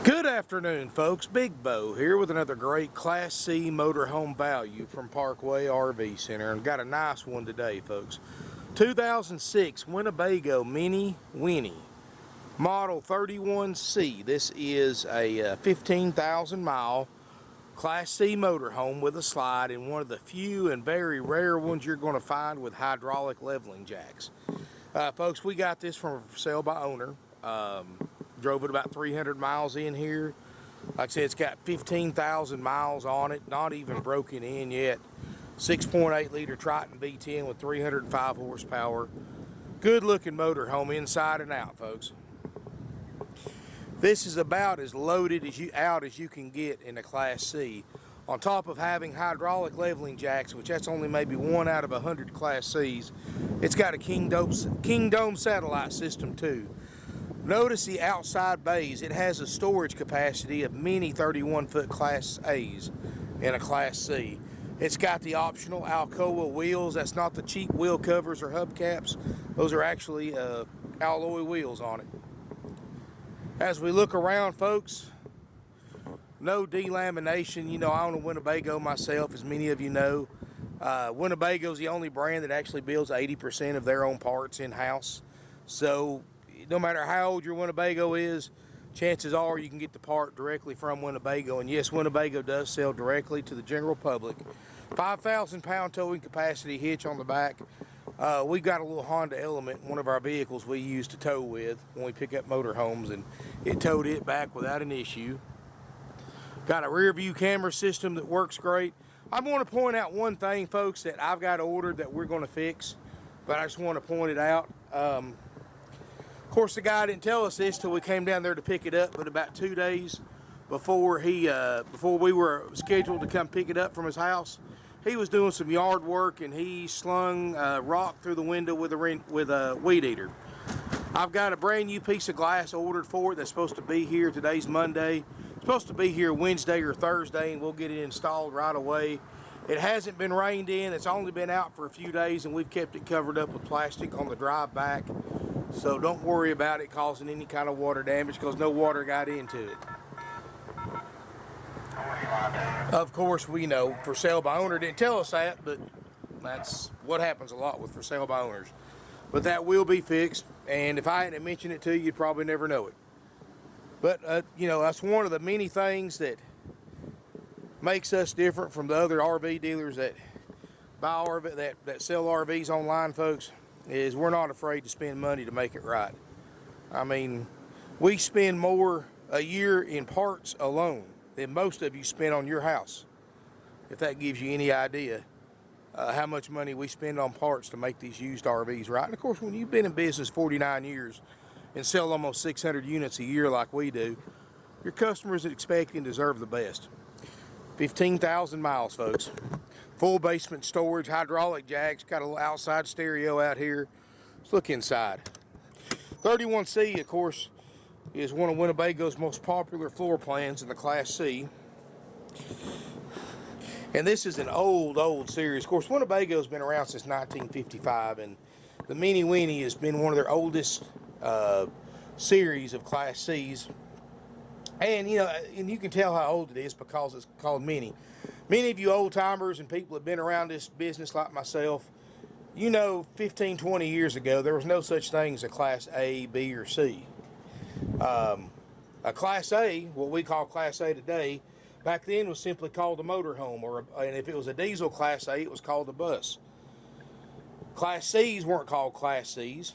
Good afternoon, folks. Big Bo here with another great Class C motorhome value from Parkway RV Center. And got a nice one today, folks. 2006 Winnebago Minnie Winnie, model 31C. This is a 15,000 mile Class C motorhome with a slide, and one of the few and very rare ones you're going to find with hydraulic leveling jacks. Folks, we got this from a sale by owner. Drove it about 300 miles in here. Like I said, it's got 15,000 miles on it, not even broken in yet. 6.8 liter Triton V10 with 305 horsepower. Good looking motorhome inside and out, folks. This is about as loaded as you can get in a Class C. On top of having hydraulic leveling jacks, which that's only maybe 1 out of 100 Class Cs, it's got a King Dome satellite system too. Notice the outside bays. It has a storage capacity of many 31-foot Class A's in a Class C. It's got the optional Alcoa wheels. That's not the cheap wheel covers or hubcaps. Those are actually alloy wheels on it. As we look around, folks, no delamination. You know, I own a Winnebago myself, as many of you know. Winnebago is the only brand that actually builds 80% of their own parts in-house. So no matter how old your Winnebago is, chances are you can get the part directly from Winnebago. And yes, Winnebago does sell directly to the general public. 5,000 pound towing capacity hitch on the back. We've got a little Honda Element, one of our vehicles we use to tow with when we pick up motorhomes, and it towed it back without an issue. Got a rear view camera system that works great. I want to point out one thing, folks, that I've got ordered that we're going to fix, but I just want to point it out. Of course, the guy didn't tell us this till we came down there to pick it up, but about 2 days before we were scheduled to come pick it up from his house, he was doing some yard work and he slung rock through the window with a weed eater. I've got a brand new piece of glass ordered for it that's supposed to be here. Today's Monday. It's supposed to be here Wednesday or Thursday, and we'll get it installed right away. It hasn't been rained in. It's only been out for a few days, and we've kept it covered up with plastic on the drive back. So don't worry about it causing any kind of water damage, because no water got into it. Of course, we know for sale by owner didn't tell us that, but that's what happens a lot with for sale by owners. But that will be fixed, and if I hadn't mentioned it to you, you'd probably never know it. But you know, that's one of the many things that makes us different from the other RV dealers that buy that sell RVs online, folks. Is we're not afraid to spend money to make it right. I mean, we spend more a year in parts alone than most of you spend on your house. If that gives you any idea how much money we spend on parts to make these used RVs right. And of course, when you've been in business 49 years and sell almost 600 units a year like we do, your customers expect and deserve the best. 15,000 miles, folks. Full basement storage, hydraulic jacks, got a little outside stereo out here. Let's look inside. 31C, of course, is one of Winnebago's most popular floor plans in the Class C. And this is an old series. Of course, Winnebago's been around since 1955, and the Minnie Winnie has been one of their oldest series of Class Cs. And, you know, and you can tell how old it is because it's called Minnie. Many of you old timers and people have been around this business like myself, you know, 15, 20 years ago, there was no such thing as a Class A, B, or C. A Class A, what we call Class A today, back then was simply called a motorhome, and if it was a diesel Class A, it was called a bus. Class Cs weren't called Class Cs.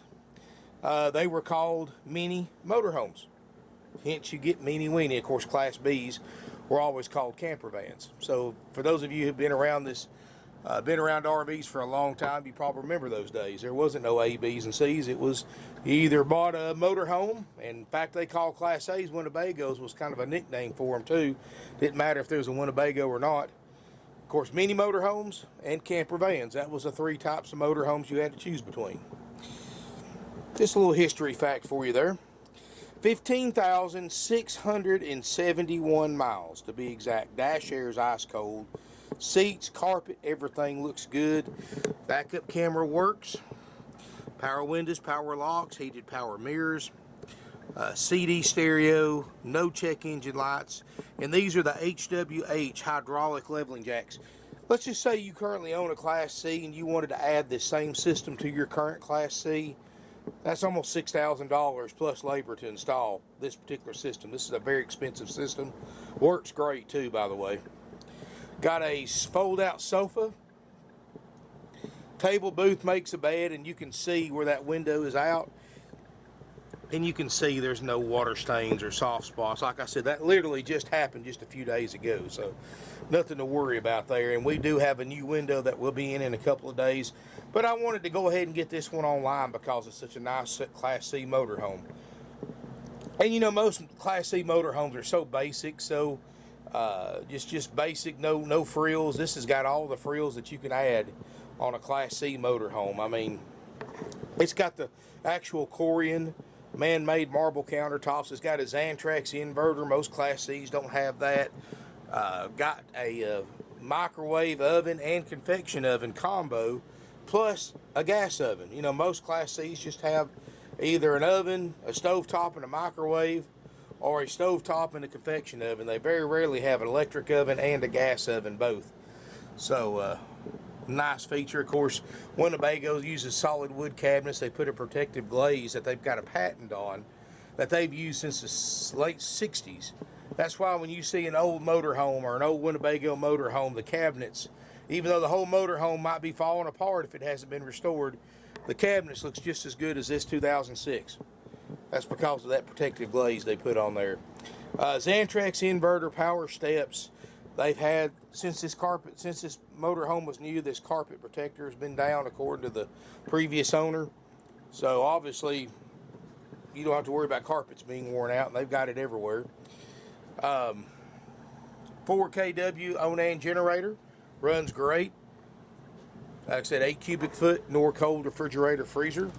They were called mini motorhomes. Hence, you get Minnie Winnie. Of course, Class Bs were always called camper vans. So, for those of you who've been around RVs for a long time, you probably remember those days. There wasn't no A, Bs, and Cs. It was you either bought a motorhome, and in fact, they called Class A's Winnebagos was kind of a nickname for them too. Didn't matter if there was a Winnebago or not. Of course, mini motorhomes and camper vans. That was the three types of motorhomes you had to choose between. Just a little history fact for you there. 15,671 miles to be exact. Dash air is ice cold. Seats, carpet, everything looks good. Backup camera works. Power windows, power locks, heated power mirrors. CD stereo, no check engine lights, and these are the HWH hydraulic leveling jacks. Let's just say you currently own a Class C and you wanted to add this same system to your current Class C. That's almost $6,000 plus labor to install this particular system. This is a very expensive system. Works great too, by the way. Got a fold-out sofa. Table booth makes a bed, and you can see where that window is out. And you can see there's no water stains or soft spots. Like I said, that literally just happened just a few days ago. So nothing to worry about there. And we do have a new window that we'll be in a couple of days. But I wanted to go ahead and get this one online because it's such a nice Class C motorhome. And you know, most Class C motorhomes are so basic, so just basic, no frills. This has got all the frills that you can add on a Class C motorhome. I mean, it's got the actual Corian man-made marble countertops. It's got a Xantrex inverter. Most Class C's don't have that. Got a microwave oven and convection oven combo, plus a gas oven. You know, most Class C's just have either an oven, a stovetop, and a microwave, or a stovetop and a convection oven. They very rarely have an electric oven and a gas oven both. So, nice feature. Of course, Winnebago uses solid wood cabinets. They put a protective glaze that they've got a patent on that they've used since the late 60s. That's why when you see an old motorhome or an old Winnebago motorhome, the cabinets, even though the whole motorhome might be falling apart if it hasn't been restored, the cabinets looks just as good as this 2006. That's because of that protective glaze they put on there. Xantrex inverter power steps. They've had, since this motorhome was new, this carpet protector has been down according to the previous owner. So obviously, you don't have to worry about carpets being worn out, and they've got it everywhere. 4 kW Onan generator, runs great. Like I said, 8 cubic foot nor cold refrigerator freezer.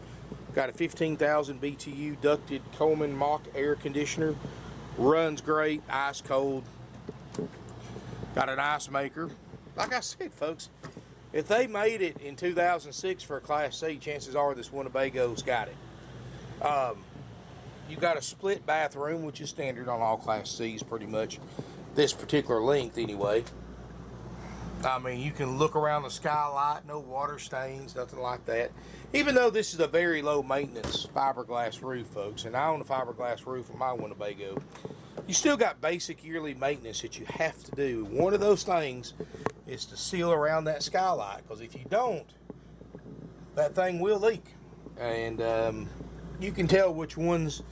Got a 15,000 BTU ducted Coleman mock air conditioner. Runs great, ice cold. Got an ice maker. Like I said, folks, if they made it in 2006 for a Class C, chances are this Winnebago's got it. You got a split bathroom, which is standard on all Class C's pretty much. This particular length anyway. I mean, you can look around the skylight, no water stains, nothing like that. Even though this is a very low maintenance fiberglass roof, folks, and I own a fiberglass roof on my Winnebago, you still got basic yearly maintenance that you have to do. One of those things is to seal around that skylight, because if you don't, that thing will leak. And you can tell which ones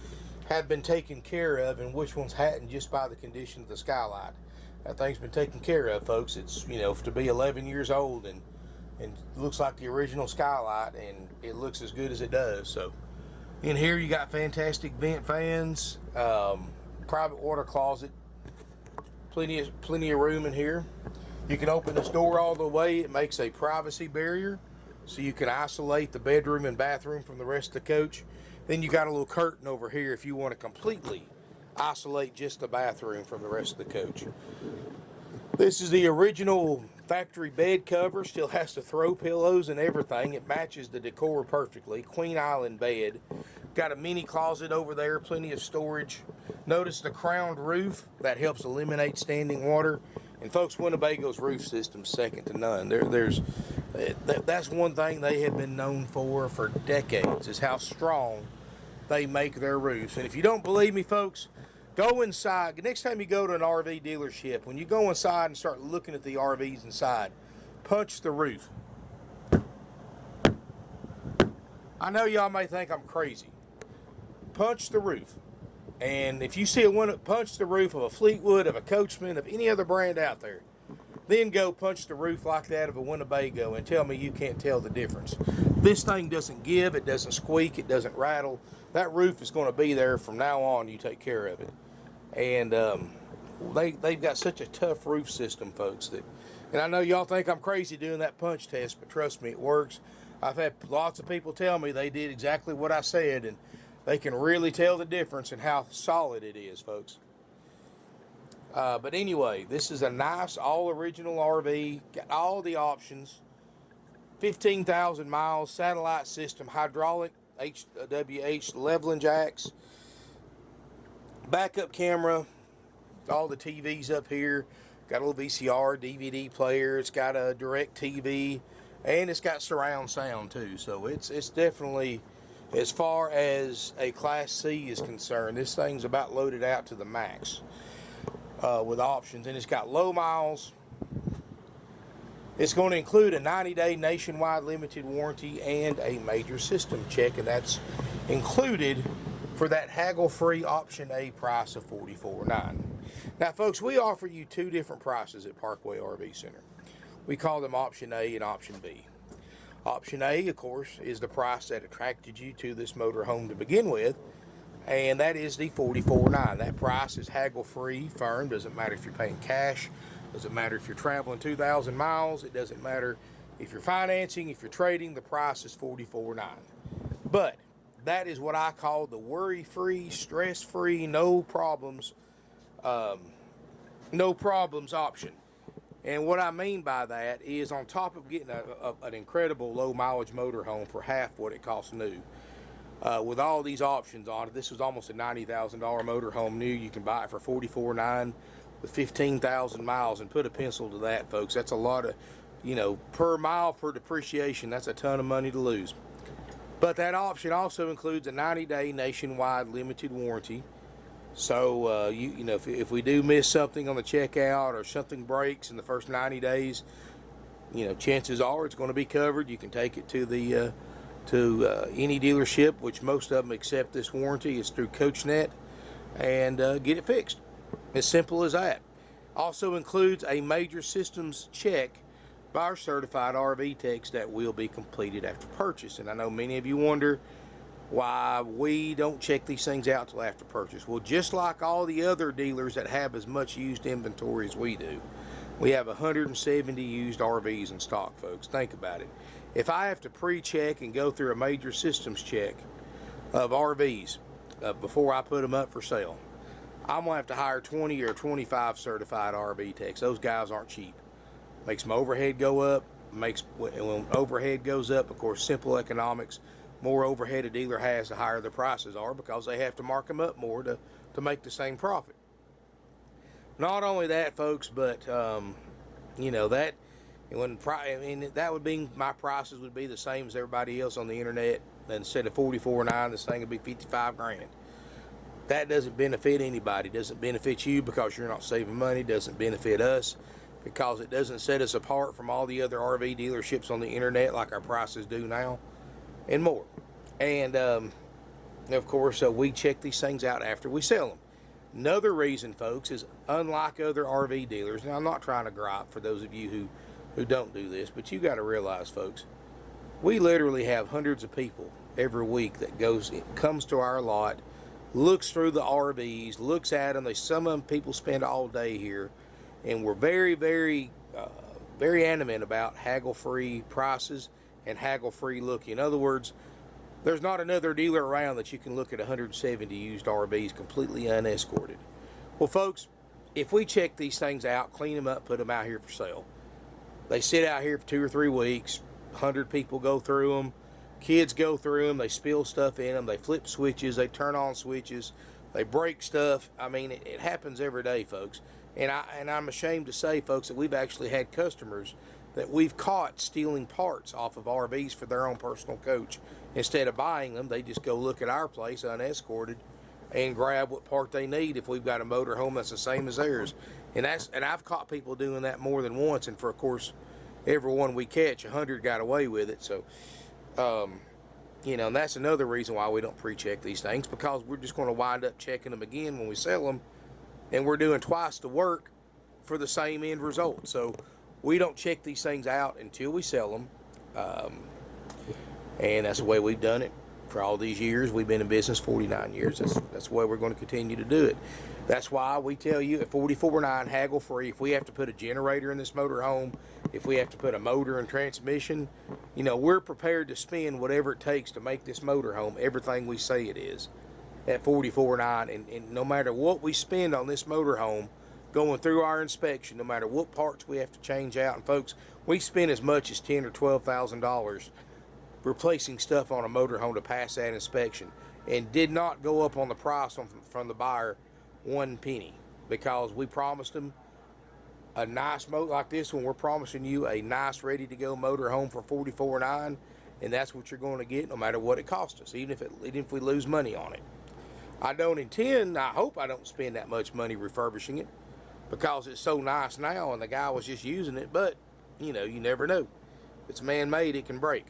have been taken care of and which ones hadn't just by the condition of the skylight. That thing's been taken care of, folks. It's, you know, to be 11 years old and looks like the original skylight, and it looks as good as it does. So in here you got fantastic vent fans, private water closet, plenty of room in here. You can open this door all the way. It makes a privacy barrier, so you can isolate the bedroom and bathroom from the rest of the coach. Then you got a little curtain over here if you want to completely isolate just the bathroom from the rest of the coach. This is the original factory bed cover. Still has the throw pillows and everything. It matches the decor perfectly. Queen Island bed. Got a mini closet over there, plenty of storage. Notice the crowned roof. That helps eliminate standing water. And folks, Winnebago's roof system's second to none. That's one thing they have been known for decades, is how strong they make their roofs. And if you don't believe me, folks, go inside. Next time you go to an RV dealership, when you go inside and start looking at the RVs inside, punch the roof. I know y'all may think I'm crazy. Punch the roof. And if you see punch the roof of a Fleetwood, of a Coachman, of any other brand out there, then go punch the roof like that of a Winnebago and tell me you can't tell the difference. This thing doesn't give, it doesn't squeak, it doesn't rattle. That roof is going to be there from now on. You take care of it. And they've got such a tough roof system, folks. And I know y'all think I'm crazy doing that punch test, but trust me, it works. I've had lots of people tell me they did exactly what I said, and they can really tell the difference in how solid it is, folks. But anyway, this is a nice, all-original RV. Got all the options. 15,000 miles, satellite system, hydraulic HWH leveling jacks. backup camera, all the TVs up here. Got a little VCR, DVD player. It's got a direct TV, and it's got surround sound too. So it's definitely, as far as a Class C is concerned, this thing's about loaded out to the max with options. And it's got low miles. It's going to include a 90-day nationwide limited warranty and a major system check, and that's included for that haggle-free option A price of $44.9. Now, folks, we offer you two different prices at Parkway RV Center. We call them option A and option B. Option A, of course, is the price that attracted you to this motorhome to begin with, and that is the $44.9. That price is haggle-free, firm. Doesn't matter if you're paying cash. Doesn't matter if you're traveling 2,000 miles. It doesn't matter if you're financing, if you're trading. The price is $44.9. But that is what I call the worry-free, stress-free, no problems option. And what I mean by that is, on top of getting an incredible low mileage motorhome for half what it costs new, with all these options on it, this was almost a $90,000 motorhome new. You can buy it for $44.9 with 15,000 miles, and put a pencil to that, folks. That's a lot of, per mile, per depreciation. That's a ton of money to lose. But that option also includes a 90-day nationwide limited warranty. So, if we do miss something on the checkout or something breaks in the first 90 days, chances are it's going to be covered. You can take it to the any dealership, which most of them accept this warranty. It's through CoachNet, and get it fixed. As simple as that. Also includes a major systems check by our certified RV techs that will be completed after purchase. And I know many of you wonder why we don't check these things out till after purchase. Well, just like all the other dealers that have as much used inventory as we do, we have 170 used RVs in stock, folks. Think about it. If I have to pre-check and go through a major systems check of RVs before I put them up for sale, I'm going to have to hire 20 or 25 certified RV techs. Those guys aren't cheap. Makes my overhead go up. When overhead goes up, of course, simple economics, more overhead a dealer has, the higher the prices are, because they have to mark them up more to make the same profit. Not only that, folks, but that would be, my prices would be the same as everybody else on the internet. Instead of $44.9, this thing would be $55,000. That doesn't benefit anybody. Doesn't benefit you because you're not saving money. Doesn't benefit us because it doesn't set us apart from all the other RV dealerships on the internet like our prices do now, and more. And of course, we check these things out after we sell them. Another reason, folks, is unlike other RV dealers. Now, I'm not trying to gripe for those of you who don't do this, but you got to realize, folks, we literally have hundreds of people every week that comes to our lot, looks through the RVs, looks at them. Some of them people spend all day here, and we're very, very, very adamant about haggle-free prices and haggle-free look. In other words, there's not another dealer around that you can look at 170 used RVs completely unescorted. Well, folks, if we check these things out, clean them up, put them out here for sale, they sit out here for 2 or 3 weeks, 100 people go through them, kids go through them, they spill stuff in them, they flip switches, they turn on switches, they break stuff. I mean, it happens every day, folks. And I'm ashamed to say, folks, that we've actually had customers that we've caught stealing parts off of RVs for their own personal coach. Instead of buying them, they just go look at our place unescorted and grab what part they need if we've got a motorhome that's the same as theirs. And I've caught people doing that more than once, and for, of course, every one we catch, 100 got away with it. So, and that's another reason why we don't pre-check these things, because we're just going to wind up checking them again when we sell them, and we're doing twice the work for the same end result. So we don't check these things out until we sell them, and that's the way we've done it for all these years. We've been in business 49 years. That's the way we're going to continue to do it. That's why we tell you at $44.9 haggle free. If we have to put a generator in this motorhome, if we have to put a motor and transmission, we're prepared to spend whatever it takes to make this motorhome everything we say it is at $44.9. And no matter what we spend on this motorhome going through our inspection, no matter what parts we have to change out, and folks, we spend as much as $10,000 or $12,000 replacing stuff on a motorhome to pass that inspection, and did not go up on the price from the buyer one penny, because we promised them a nice motor like this one. We're promising you a nice, ready-to-go motor home for $44.9, and that's what you're going to get no matter what it costs us, even if we lose money on it. I don't intend, I hope I don't spend that much money refurbishing it, because it's so nice now and the guy was just using it, but, you know, you never know. If it's man-made, it can break.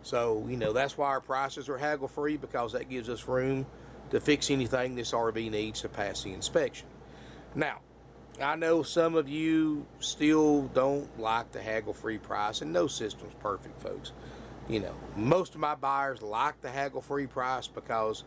So, you know, that's why our prices are haggle-free, because that gives us room to fix anything this RV needs to pass the inspection. Now, I know some of you still don't like the haggle-free price, and no system's perfect, folks. You know, most of my buyers like the haggle-free price because,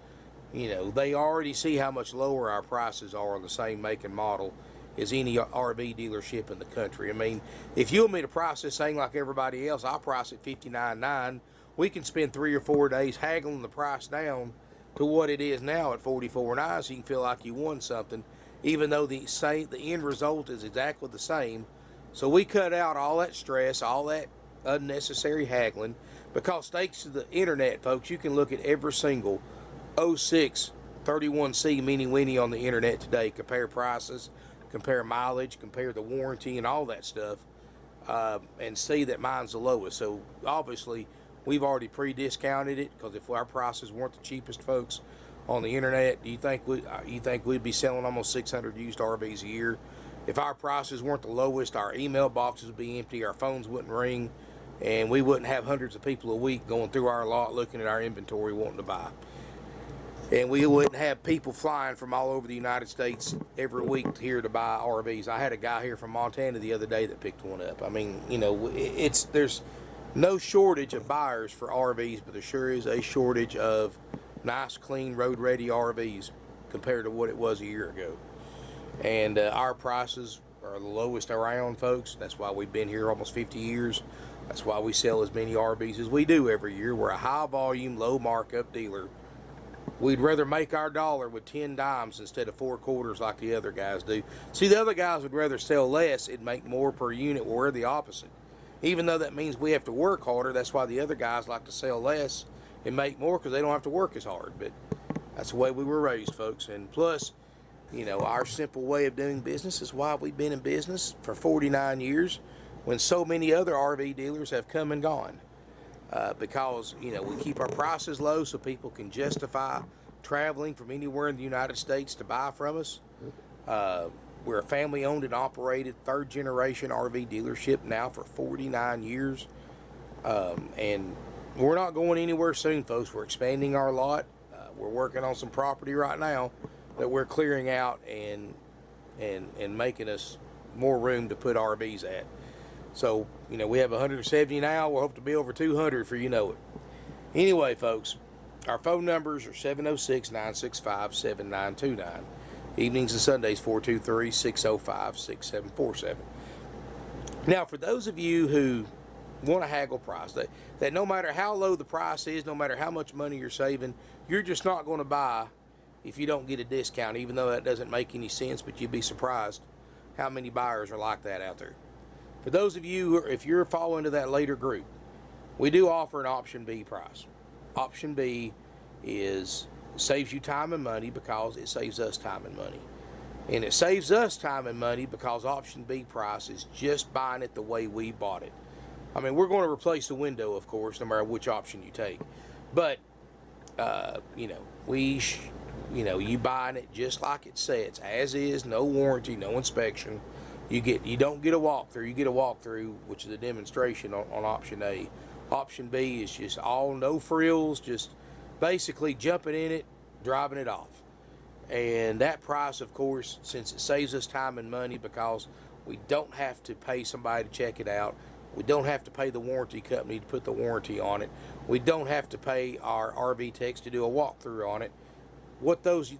you know, they already see how much lower our prices are on the same make and model as any RV dealership in the country. I mean, if you want me to price this thing like everybody else, I'll price it $59.9. We can spend 3 or 4 days haggling the price down to what it is now at $44.9, so you can feel like you won something, even though the end result is exactly the same. So we cut out all that stress, all that unnecessary haggling, because thanks to the internet, folks, you can look at every single 06 31C Minnie Winnie on the internet today, compare prices, compare mileage, compare the warranty and all that stuff, and see that mine's the lowest. So obviously we've already pre-discounted it, because if our prices weren't the cheapest, folks, on the internet, you think we'd be selling almost 600 used RVs a year? If our prices weren't the lowest, our email boxes would be empty, our phones wouldn't ring, and we wouldn't have hundreds of people a week going through our lot looking at our inventory wanting to buy. And we wouldn't have people flying from all over the United States every week here to buy RVs. I had a guy here from Montana the other day that picked one up. I mean, you know, there's no shortage of buyers for RVs, but there sure is a shortage of nice, clean, road-ready RVs compared to what it was a year ago. And our prices are the lowest around, folks. That's why we've been here almost 50 years. That's why we sell as many RVs as we do every year. We're a high-volume, low-markup dealer. We'd rather make our dollar with 10 dimes instead of 4 quarters like the other guys do. See, the other guys would rather sell less and make more per unit. Well, we're the opposite. Even though that means we have to work harder, that's why the other guys like to sell less and make more, because they don't have to work as hard. But that's the way we were raised, folks. And plus, you know, our simple way of doing business is why we've been in business for 49 years when so many other RV dealers have come and gone. Because, you know, we keep our prices low so people can justify traveling from anywhere in the United States to buy from us. We're a family-owned and operated third-generation RV dealership now for 49 years. And we're not going anywhere soon, folks. We're expanding our lot. We're working on some property right now that we're clearing out and making us more room to put RVs at. So, you know, we have 170 now. We'll hope to be over 200 for you know it. Anyway, folks, our phone numbers are 706-965-7929. Evenings and Sundays, 423-605-6747. Now, for those of you who want a haggle price, that no matter how low the price is, no matter how much money you're saving, you're just not going to buy if you don't get a discount, even though that doesn't make any sense, but you'd be surprised how many buyers are like that out there. For those of you, if you're falling into that later group, we do offer an option B price. Option B saves you time and money because it saves us time and money. And it saves us time and money because option B price is just buying it the way we bought it. I mean, we're going to replace the window, of course, no matter which option you take. But, you know, you buying it just like it says, as is, no warranty, no inspection. You don't get a walkthrough. You get a walkthrough, which is a demonstration on option A. Option B is just all no frills, just basically jumping in it, driving it off. And that price, of course, since it saves us time and money because we don't have to pay somebody to check it out. We don't have to pay the warranty company to put the warranty on it. We don't have to pay our RV techs to do a walkthrough on it. What those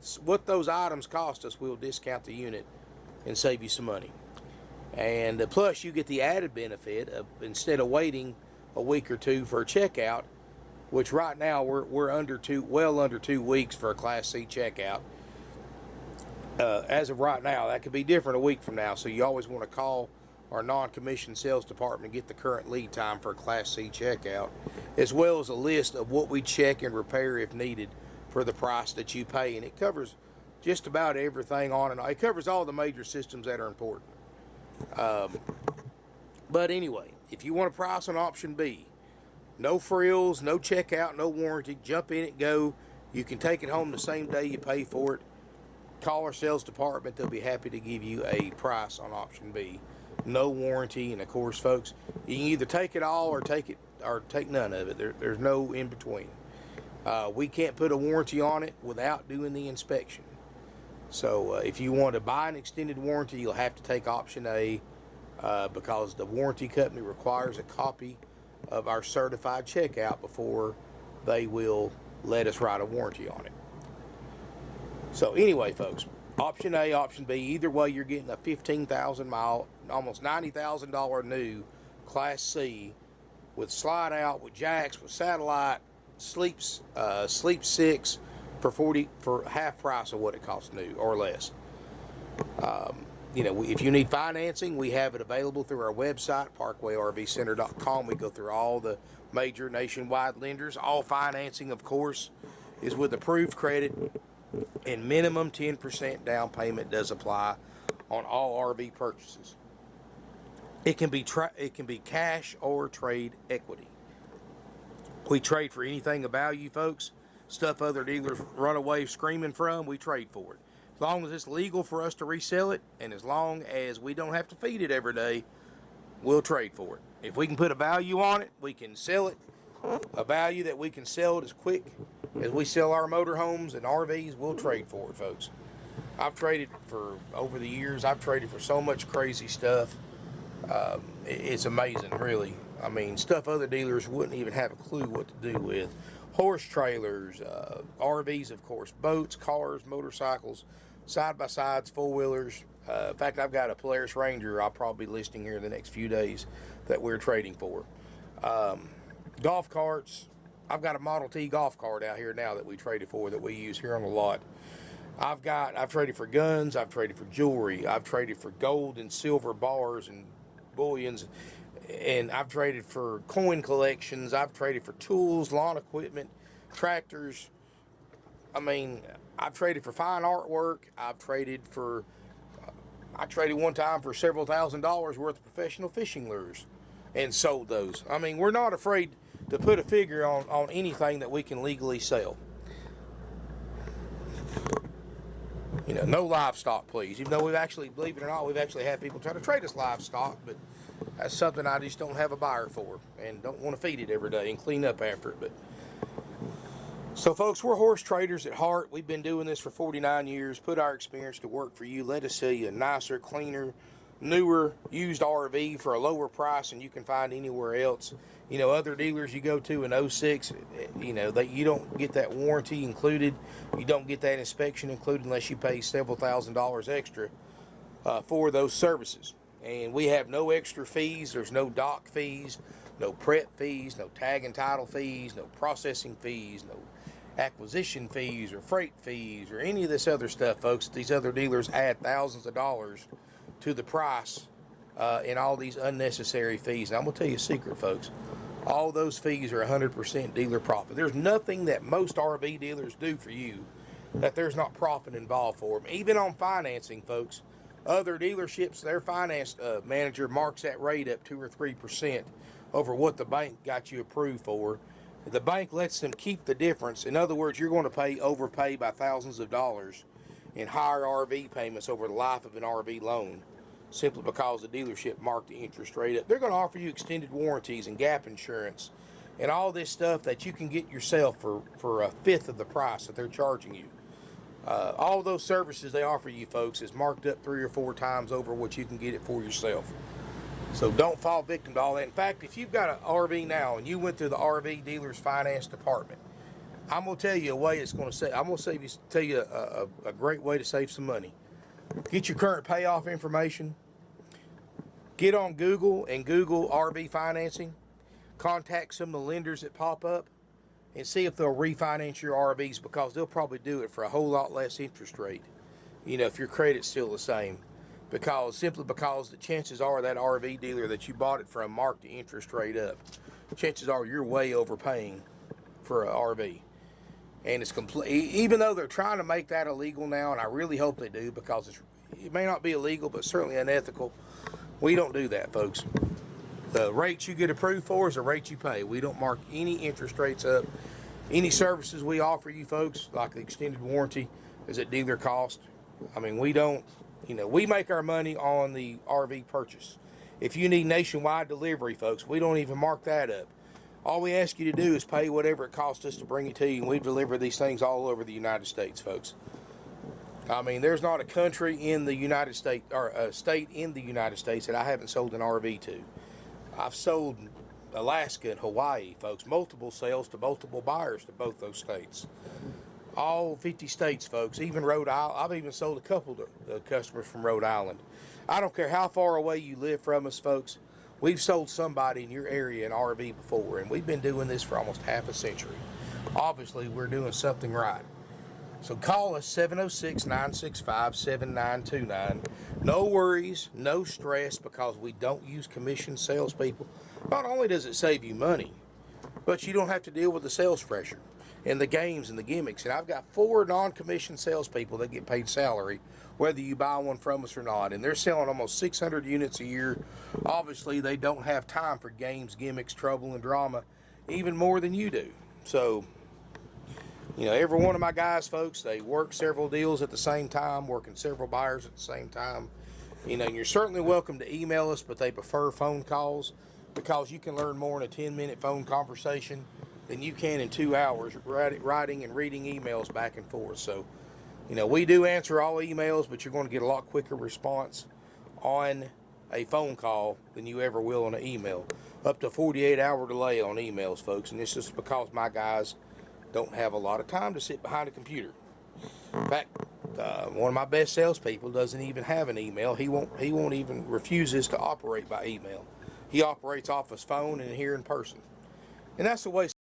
items cost us, we'll discount the unit and save you some money. And plus, you get the added benefit of, instead of waiting a week or two for a checkout, which right now we're well under 2 weeks for a Class C checkout. As of right now, that could be different a week from now. So you always want to call our non-commissioned sales department and get the current lead time for a Class C checkout, as well as a list of what we check and repair if needed for the price that you pay. And it covers just about everything on it. It covers all the major systems that are important. But anyway, if you want a price on option B, no frills, no checkout, no warranty, jump in it, go. You can take it home the same day you pay for it. Call our sales department. They'll be happy to give you a price on option B. No warranty, and of course, folks, you can either take it all or take none of it. There's no in between. We can't put a warranty on it without doing the inspection. So if you want to buy an extended warranty, you'll have to take option A, because the warranty company requires a copy of our certified checkout before they will let us write a warranty on it. So anyway, folks, option A, option B, either way, you're getting a 15,000 mile, almost $90,000 new Class C with slide out, with jacks, with satellite, sleep 6 for half price of what it costs new or less. You know, if you need financing, we have it available through our website, parkwayrvcenter.com. We go through all the major nationwide lenders. All financing, of course, is with approved credit, and minimum 10% down payment does apply on all RV purchases. It can be cash or trade equity. We trade for anything of value, folks. Stuff other dealers run away screaming from, we trade for it. As long as it's legal for us to resell it, and as long as we don't have to feed it every day, we'll trade for it. If we can put a value on it, we can sell it. A value that we can sell it as quick as we sell our motorhomes and RVs, we'll trade for it, folks. I've traded for, over the years, I've traded for so much crazy stuff. It's amazing, really. I mean, stuff other dealers wouldn't even have a clue what to do with. Horse trailers, RVs, of course, boats, cars, motorcycles, side-by-sides, four-wheelers. In fact, I've got a Polaris Ranger I'll probably be listing here in the next few days that we're trading for. Golf carts. I've got a Model T golf cart out here now that we traded for, that we use here on the lot. I've traded for guns, I've traded for jewelry, I've traded for gold and silver bars and bullions, and I've traded for coin collections, I've traded for tools, lawn equipment, tractors. I mean, I've traded for fine artwork. I traded one time for several $1,000s worth of professional fishing lures and sold those. I mean, we're not afraid to put a figure on anything that we can legally sell. You know, no livestock, please. Even though we've actually, believe it or not, we've actually had people try to trade us livestock, but that's something I just don't have a buyer for and don't want to feed it every day and clean up after it. But so, folks, we're horse traders at heart. We've been doing this for 49 years. Put our experience to work for you. Let us sell you a nicer, cleaner, newer, used RV for a lower price than you can find anywhere else. You know, other dealers you go to in 06, you know, you don't get that warranty included. You don't get that inspection included unless you pay several $1,000s extra for those services. And we have no extra fees. There's no dock fees, no prep fees, no tag and title fees, no processing fees, no acquisition fees or freight fees or any of this other stuff, folks. These other dealers add thousands of dollars to the price and all these unnecessary fees. And I'm going to tell you a secret, folks. All those fees are 100% dealer profit. There's nothing that most RV dealers do for you that there's not profit involved for them. Even on financing, folks, other dealerships, their finance manager marks that rate up 2 or 3% over what the bank got you approved for. The bank lets them keep the difference. In other words, you're going to overpay by thousands of dollars in higher RV payments over the life of an RV loan, simply because the dealership marked the interest rate up. They're going to offer you extended warranties and gap insurance and all this stuff that you can get yourself for a fifth of the price that they're charging you. All those services they offer you, folks, is marked up 3 or 4 times over what you can get it for yourself. So don't fall victim to all that. In fact, if you've got an RV now and you went to the RV dealer's finance department, I'm going to tell you a way it's going to save. I'm going to tell you a great way to save some money. Get your current payoff information. Get on Google and Google RV financing. Contact some of the lenders that pop up and see if they'll refinance your RVs, because they'll probably do it for a whole lot less interest rate. You know, if your credit's still the same. Simply because the chances are that RV dealer that you bought it from marked the interest rate up. Chances are you're way overpaying for an RV. And it's complete, even though they're trying to make that illegal now, and I really hope they do, because it may not be illegal, but certainly unethical. We don't do that, folks. The rates you get approved for is the rate you pay. We don't mark any interest rates up. Any services we offer you folks, like the extended warranty, is at dealer cost. I mean, we don't, we make our money on the RV purchase. If you need nationwide delivery, folks, we don't even mark that up. All we ask you to do is pay whatever it costs us to bring it to you, and we deliver these things all over the United States, folks. I mean, there's not a country in the United States, or a state in the United States, that I haven't sold an RV to. I've sold Alaska and Hawaii, folks, multiple sales to multiple buyers to both those states. All 50 states, folks, even Rhode Island. I've even sold a couple to customers from Rhode Island. I don't care how far away you live from us, folks. We've sold somebody in your area an RV before, and we've been doing this for almost half a century. Obviously, we're doing something right. So call us, 706-965-7929. No worries, no stress, because we don't use commission salespeople. Not only does it save you money, but you don't have to deal with the sales pressure and the games and the gimmicks. And I've got 4 non-commissioned salespeople that get paid salary, whether you buy one from us or not. And they're selling almost 600 units a year. Obviously, they don't have time for games, gimmicks, trouble, and drama, even more than you do. So, every one of my guys, folks, they work several deals at the same time, working several buyers at the same time. And you're certainly welcome to email us, but they prefer phone calls, because you can learn more in a 10-minute phone conversation than you can in 2 hours writing and reading emails back and forth. So, we do answer all emails, but you're going to get a lot quicker response on a phone call than you ever will on an email. Up to 48-hour delay on emails, folks, and this is because my guys don't have a lot of time to sit behind a computer. In fact, one of my best salespeople doesn't even have an email. He won't even refuses to operate by email. He operates off his phone and here in person. And that's the way